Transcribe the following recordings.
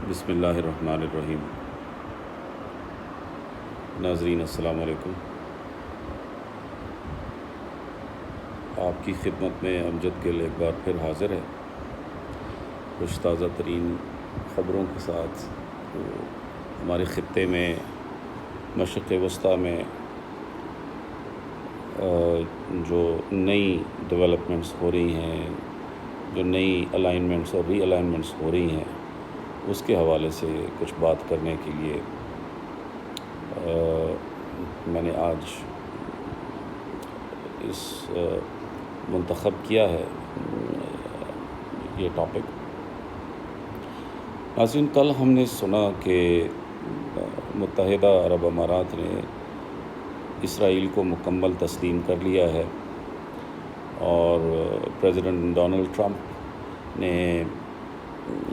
بسم اللہ الرحمن الرحیم۔ ناظرین السلام علیکم۔ آپ کی خدمت میں امجد گل ایک بار پھر حاضر ہے کچھ تازہ ترین خبروں کے ساتھ۔ ہمارے خطے میں مشرق وسطیٰ میں جو نئی ڈیولپمنٹس ہو رہی ہیں، جو نئی الائنمنٹس اور ری الائنمنٹس ہو رہی ہیں، اس کے حوالے سے کچھ بات کرنے کے لیے میں نے آج اس منتخب کیا ہے یہ ٹاپک۔ ناظرین، کل ہم نے سنا کہ متحدہ عرب امارات نے اسرائیل کو مکمل تسلیم کر لیا ہے، اور پریزیڈنٹ ڈونلڈ ٹرمپ نے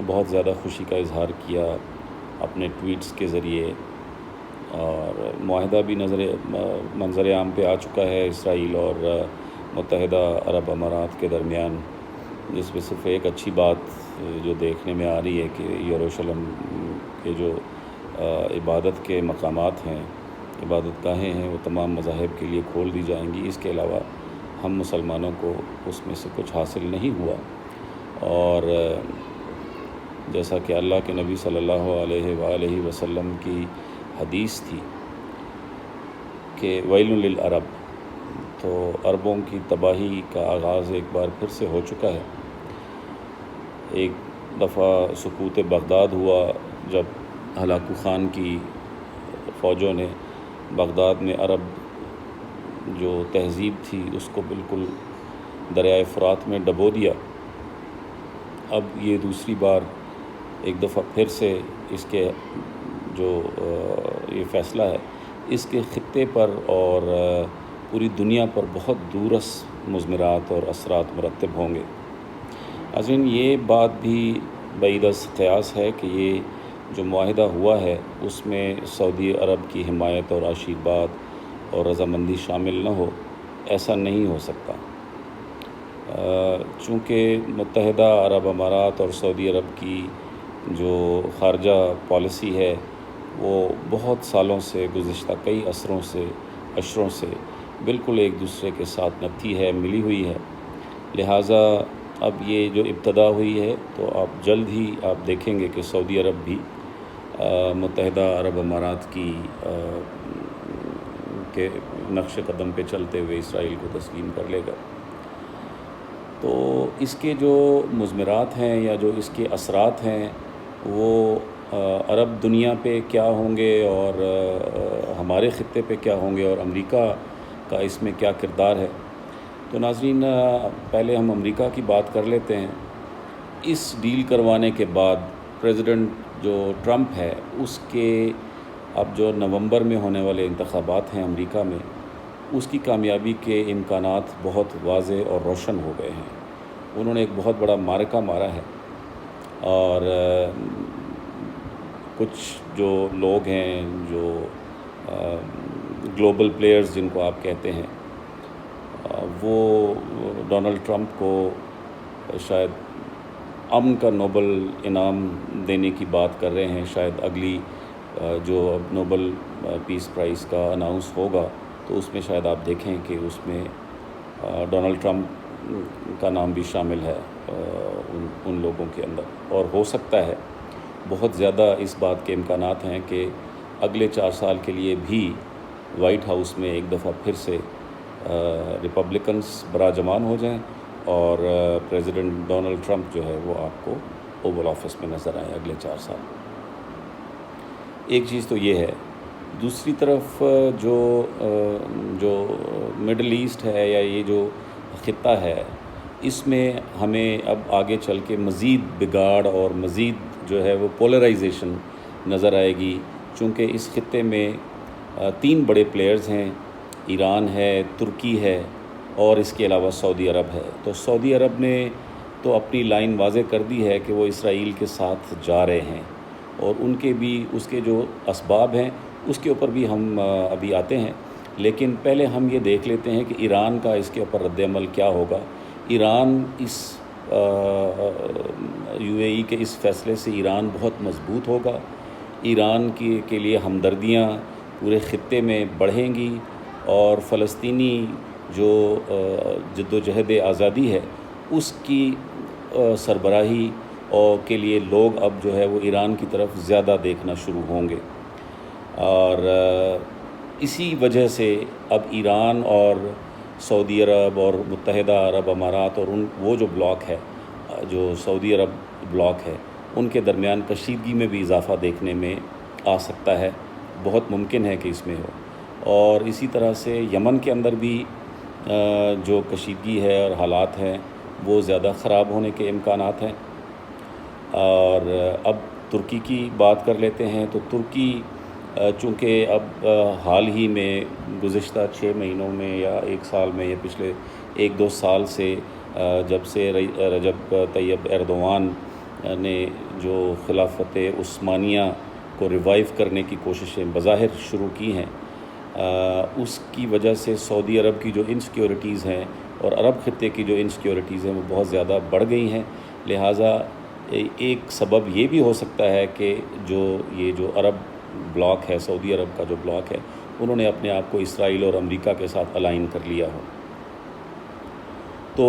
بہت زیادہ خوشی کا اظہار کیا اپنے ٹویٹس کے ذریعے، اور معاہدہ بھی منظر عام پہ آ چکا ہے اسرائیل اور متحدہ عرب امارات کے درمیان، جس میں صرف ایک اچھی بات جو دیکھنے میں آ رہی ہے کہ یروشلم کے جو عبادت کے مقامات ہیں، عبادت گاہیں ہیں، وہ تمام مذاہب کے لیے کھول دی جائیں گی۔ اس کے علاوہ ہم مسلمانوں کو اس میں سے کچھ حاصل نہیں ہوا، اور جیسا کہ اللہ کے نبی صلی اللہ علیہ وآلہ وسلم کی حدیث تھی کہ ویل للعرب، تو عربوں کی تباہی کا آغاز ایک بار پھر سے ہو چکا ہے۔ ایک دفعہ سقوط بغداد ہوا جب ہلاکو خان کی فوجوں نے بغداد میں عرب جو تہذیب تھی اس کو بالکل دریائے فرات میں ڈبو دیا۔ اب یہ دوسری بار ایک دفعہ پھر سے اس کے جو یہ فیصلہ ہے، اس کے خطے پر اور پوری دنیا پر بہت دورس مضمرات اور اثرات مرتب ہوں گے۔ ناظرین، یہ بات بھی بعید از قیاس ہے کہ یہ جو معاہدہ ہوا ہے اس میں سعودی عرب کی حمایت اور آشیرواد اور رضامندی شامل نہ ہو، ایسا نہیں ہو سکتا، چونکہ متحدہ عرب امارات اور سعودی عرب کی جو خارجہ پالیسی ہے وہ بہت سالوں سے، گزشتہ کئی عشروں سے بالکل ایک دوسرے کے ساتھ نبتی ہے، ملی ہوئی ہے۔ لہٰذا اب یہ جو ابتدا ہوئی ہے تو آپ جلد ہی آپ دیکھیں گے کہ سعودی عرب بھی متحدہ عرب امارات کی کے نقش قدم پہ چلتے ہوئے اسرائیل کو تسلیم کر لے گا۔ تو اس کے جو مضمرات ہیں یا جو اس کے اثرات ہیں وہ عرب دنیا پہ کیا ہوں گے، اور ہمارے خطے پہ کیا ہوں گے، اور امریکہ کا اس میں کیا کردار ہے۔ تو ناظرین، پہلے ہم امریکہ کی بات کر لیتے ہیں۔ اس ڈیل کروانے کے بعد پریزیڈنٹ جو ٹرمپ ہے، اس کے اب جو نومبر میں ہونے والے انتخابات ہیں امریکہ میں، اس کی کامیابی کے امکانات بہت واضح اور روشن ہو گئے ہیں۔ انہوں نے ایک بہت بڑا معرکہ مارا ہے، اور کچھ جو لوگ ہیں، جو گلوبل پلیئرز جن کو آپ کہتے ہیں، وہ ڈونلڈ ٹرمپ کو شاید امن کا نوبل انعام دینے کی بات کر رہے ہیں۔ شاید اگلی جو اب نوبل پیس پرائز کا اناؤنس ہوگا تو اس میں شاید آپ دیکھیں کہ اس میں ڈونلڈ ٹرمپ کا نام بھی شامل ہے ان لوگوں کے اندر، اور ہو سکتا ہے بہت زیادہ اس بات کے امکانات ہیں کہ اگلے 4 سال کے لیے بھی وائٹ ہاؤس میں ایک دفعہ پھر سے ریپبلکنز براجمان ہو جائیں، اور پریزیڈنٹ ڈونلڈ ٹرمپ جو ہے وہ آپ کو اوول آفس میں نظر آئے اگلے 4 سال۔ ایک چیز تو یہ ہے۔ دوسری طرف جو مڈل ایسٹ ہے یا یہ جو خطہ ہے، اس میں ہمیں اب آگے چل کے مزید بگاڑ اور مزید جو ہے وہ پولرائزیشن نظر آئے گی، چونکہ اس خطے میں 3 بڑے پلیئرز ہیں، ایران ہے، ترکی ہے، اور اس کے علاوہ سعودی عرب ہے۔ تو سعودی عرب نے تو اپنی لائن واضح کر دی ہے کہ وہ اسرائیل کے ساتھ جا رہے ہیں، اور ان کے بھی اس کے جو اسباب ہیں اس کے اوپر بھی ہم ابھی آتے ہیں، لیکن پہلے ہم یہ دیکھ لیتے ہیں کہ ایران کا اس کے اوپر رد عمل کیا ہوگا۔ ایران اس UAE کے اس فیصلے سے ایران بہت مضبوط ہوگا. ایران کے لیے ہمدردیاں پورے خطے میں بڑھیں گی اور فلسطینی جو جد و جہد آزادی ہے اس کی سربراہی اور کے لیے لوگ اب جو ہے وہ ایران کی طرف زیادہ دیکھنا شروع ہوں گے. اور اسی وجہ سے اب ایران اور سعودی عرب اور متحدہ عرب امارات اور وہ جو بلاک ہے، جو سعودی عرب بلاک ہے، ان کے درمیان کشیدگی میں بھی اضافہ دیکھنے میں آ سکتا ہے. بہت ممکن ہے کہ اس میں ہو. اور اسی طرح سے یمن کے اندر بھی جو کشیدگی ہے اور حالات ہیں وہ زیادہ خراب ہونے کے امکانات ہیں. اور اب ترکی کی بات کر لیتے ہیں. تو ترکی چونکہ اب حال ہی میں گزشتہ 6 مہینوں میں یا 1 سال میں یا پچھلے 1-2 سال سے جب سے رجب طیب ایردوان نے جو خلافت عثمانیہ کو ریوائیو کرنے کی کوششیں بظاہر شروع کی ہیں، اس کی وجہ سے سعودی عرب کی جو انسیکیورٹیز ہیں اور عرب خطے کی جو انسیکیورٹیز ہیں وہ بہت زیادہ بڑھ گئی ہیں. لہٰذا ایک سبب یہ بھی ہو سکتا ہے کہ یہ جو عرب بلاک ہے، سعودی عرب کا جو بلاک ہے، انہوں نے اپنے آپ کو اسرائیل اور امریکہ کے ساتھ الائن کر لیا ہو. تو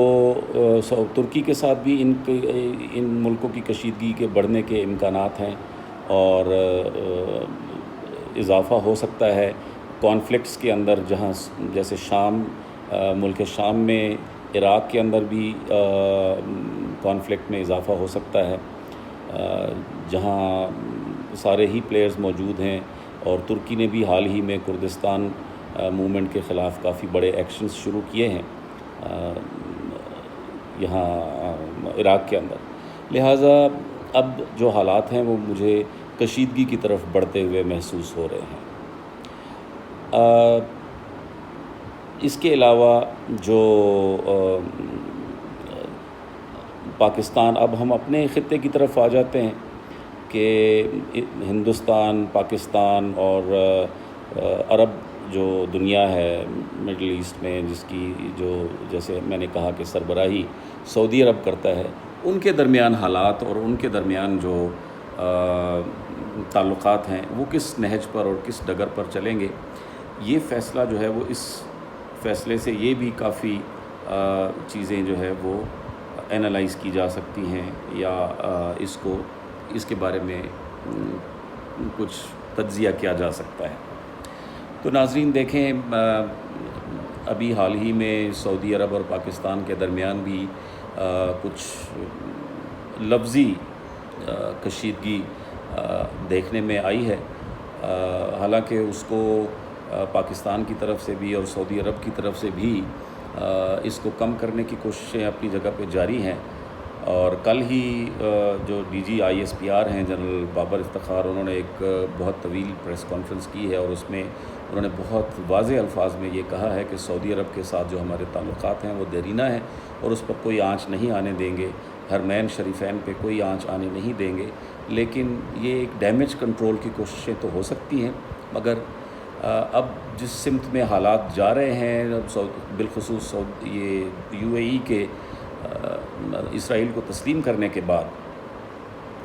ترکی کے ساتھ بھی ان ملکوں کی کشیدگی کے بڑھنے کے امکانات ہیں اور اضافہ ہو سکتا ہے کانفلکٹس کے اندر، جہاں جیسے شام، ملک شام میں، عراق کے اندر بھی کانفلکٹ میں اضافہ ہو سکتا ہے، جہاں سارے ہی پلیئرز موجود ہیں. اور ترکی نے بھی حال ہی میں کردستان موومنٹ کے خلاف کافی بڑے ایکشنز شروع کیے ہیں یہاں عراق کے اندر. لہٰذا اب جو حالات ہیں وہ مجھے کشیدگی کی طرف بڑھتے ہوئے محسوس ہو رہے ہیں. اس کے علاوہ جو پاکستان، اب ہم اپنے خطے کی طرف آ جاتے ہیں کہ ہندوستان، پاکستان اور عرب جو دنیا ہے مڈل ایسٹ میں، جس کی جیسے میں نے کہا کہ سربراہی سعودی عرب کرتا ہے، ان کے درمیان حالات اور ان کے درمیان جو تعلقات ہیں وہ کس نہج پر اور کس ڈگر پر چلیں گے. یہ فیصلہ جو ہے وہ، اس فیصلے سے یہ بھی کافی چیزیں جو ہے وہ اینالائز کی جا سکتی ہیں یا اس کے بارے میں کچھ تجزیہ کیا جا سکتا ہے. تو ناظرین دیکھیں، ابھی حال ہی میں سعودی عرب اور پاکستان کے درمیان بھی کچھ لفظی کشیدگی دیکھنے میں آئی ہے. حالانکہ اس کو پاکستان کی طرف سے بھی اور سعودی عرب کی طرف سے بھی اس کو کم کرنے کی کوششیں اپنی جگہ پہ جاری ہیں. اور کل ہی جو DG ISPR ہیں جنرل بابر افتخار، انہوں نے ایک بہت طویل پریس کانفرنس کی ہے اور اس میں انہوں نے بہت واضح الفاظ میں یہ کہا ہے کہ سعودی عرب کے ساتھ جو ہمارے تعلقات ہیں وہ دیرینہ ہیں اور اس پر کوئی آنچ نہیں آنے دیں گے، حرمین شریفین پہ کوئی آنچ آنے نہیں دیں گے. لیکن یہ ایک ڈیمیج کنٹرول کی کوششیں تو ہو سکتی ہیں، مگر اب جس سمت میں حالات جا رہے ہیں، بالخصوص یہ UAE کے اسرائیل کو تسلیم کرنے کے بعد،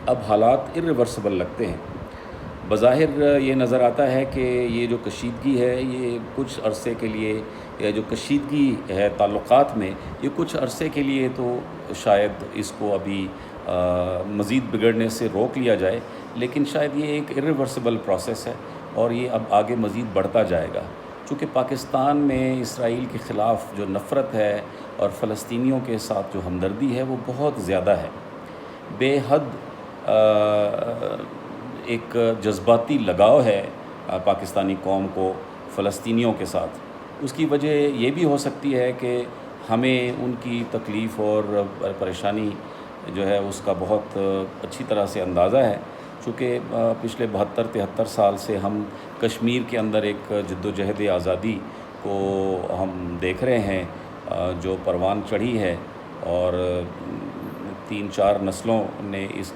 اب حالات irreversible لگتے ہیں. بظاہر یہ نظر آتا ہے کہ یہ جو کشیدگی ہے یہ کچھ عرصے کے لیے، یا جو کشیدگی ہے تعلقات میں، یہ کچھ عرصے کے لیے تو شاید اس کو ابھی مزید بگڑنے سے روک لیا جائے، لیکن شاید یہ ایک irreversible پروسیس ہے اور یہ اب آگے مزید بڑھتا جائے گا. چونکہ پاکستان میں اسرائیل کے خلاف جو نفرت ہے اور فلسطینیوں کے ساتھ جو ہمدردی ہے وہ بہت زیادہ ہے. بے حد ایک جذباتی لگاؤ ہے پاکستانی قوم کو فلسطینیوں کے ساتھ. اس کی وجہ یہ بھی ہو سکتی ہے کہ ہمیں ان کی تکلیف اور پریشانی جو ہے اس کا بہت اچھی طرح سے اندازہ ہے، چونکہ پچھلے 72-73 سال سے ہم کشمیر کے اندر ایک جد و جہد آزادی کو ہم دیکھ رہے ہیں جو پروان چڑھی ہے، اور 3-4 نسلوں نے اس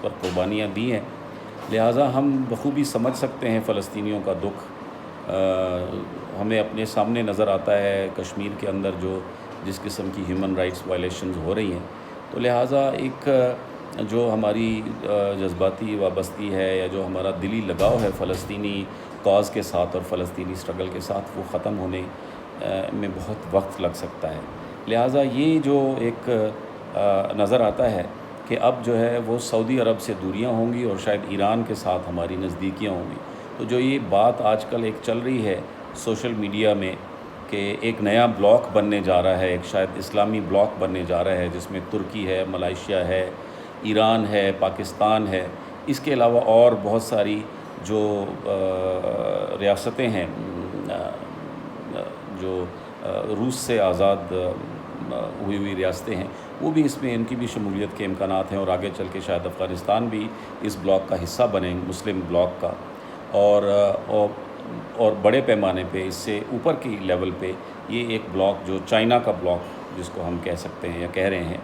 پر قربانیاں دی ہیں. لہٰذا ہم بخوبی سمجھ سکتے ہیں فلسطینیوں کا دکھ. ہمیں اپنے سامنے نظر آتا ہے کشمیر کے اندر جس قسم کی ہیومن رائٹس وائلیشنز ہو رہی ہیں. تو لہٰذا ایک جو ہماری جذباتی وابستی ہے یا جو ہمارا دلی لگاؤ ہے فلسطینی کاز کے ساتھ اور فلسطینی اسٹرگل کے ساتھ، وہ ختم ہونے میں بہت وقت لگ سکتا ہے۔ لہٰذا یہ جو ایک نظر آتا ہے کہ اب جو ہے وہ سعودی عرب سے دوریاں ہوں گی اور شاید ایران کے ساتھ ہماری نزدیکیاں ہوں گی۔ تو جو یہ بات آج کل ایک چل رہی ہے سوشل میڈیا میں کہ ایک نیا بلاک بننے جا رہا ہے، ایک شاید اسلامی بلاک بننے جا رہا ہے، جس میں ترکی ہے، ملائیشیا ہے، ایران ہے، پاکستان ہے، اس کے علاوہ اور بہت ساری جو ریاستیں ہیں جو روس سے آزاد ہوئی ریاستیں ہیں، وہ بھی اس میں ان کی بھی شمولیت کے امکانات ہیں، اور آگے چل کے شاید افغانستان بھی اس بلاک کا حصہ بنے، مسلم بلاک کا، اور بڑے پیمانے پہ اس سے اوپر کی لیول پہ یہ ایک بلاک جو چائنا کا بلاک جس کو ہم کہہ سکتے ہیں یا کہہ رہے ہیں،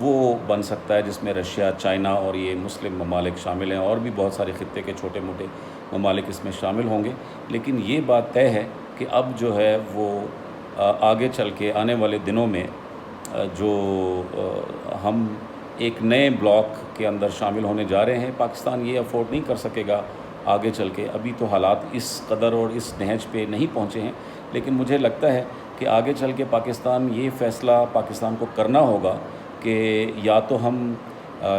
وہ بن سکتا ہے، جس میں رشیا، چائنا اور یہ مسلم ممالک شامل ہیں، اور بھی بہت سارے خطے کے چھوٹے موٹے ممالک اس میں شامل ہوں گے۔ لیکن یہ بات طے ہے کہ اب جو ہے وہ آگے چل کے آنے والے دنوں میں جو ہم ایک نئے بلاک کے اندر شامل ہونے جا رہے ہیں، پاکستان یہ افورڈ نہیں کر سکے گا آگے چل کے۔ ابھی تو حالات اس قدر اور اس نہج پہ نہیں پہنچے ہیں، لیکن مجھے لگتا ہے کہ آگے چل کے پاکستان یہ فیصلہ پاکستان کو کرنا ہوگا کہ یا تو ہم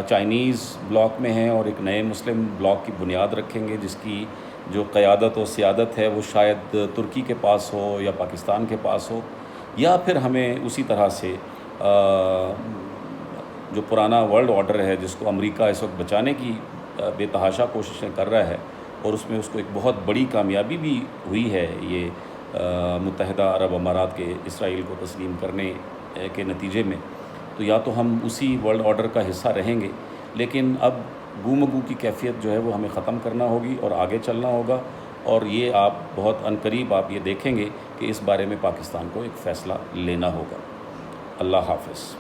چائنیز بلاک میں ہیں اور ایک نئے مسلم بلاک کی بنیاد رکھیں گے، جس کی جو قیادت و سیادت ہے وہ شاید ترکی کے پاس ہو یا پاکستان کے پاس ہو، یا پھر ہمیں اسی طرح سے جو پرانا ورلڈ آرڈر ہے جس کو امریکہ اس وقت بچانے کی بے تحاشا کوششیں کر رہا ہے، اور اس میں اس کو ایک بہت بڑی کامیابی بھی ہوئی ہے یہ متحدہ عرب امارات کے اسرائیل کو تسلیم کرنے کے نتیجے میں، تو یا تو ہم اسی ورلڈ آرڈر کا حصہ رہیں گے، لیکن اب گو مگو کی کیفیت جو ہے وہ ہمیں ختم کرنا ہوگی اور آگے چلنا ہوگا، اور یہ آپ بہت عنقریب آپ یہ دیکھیں گے کہ اس بارے میں پاکستان کو ایک فیصلہ لینا ہوگا۔ اللہ حافظ۔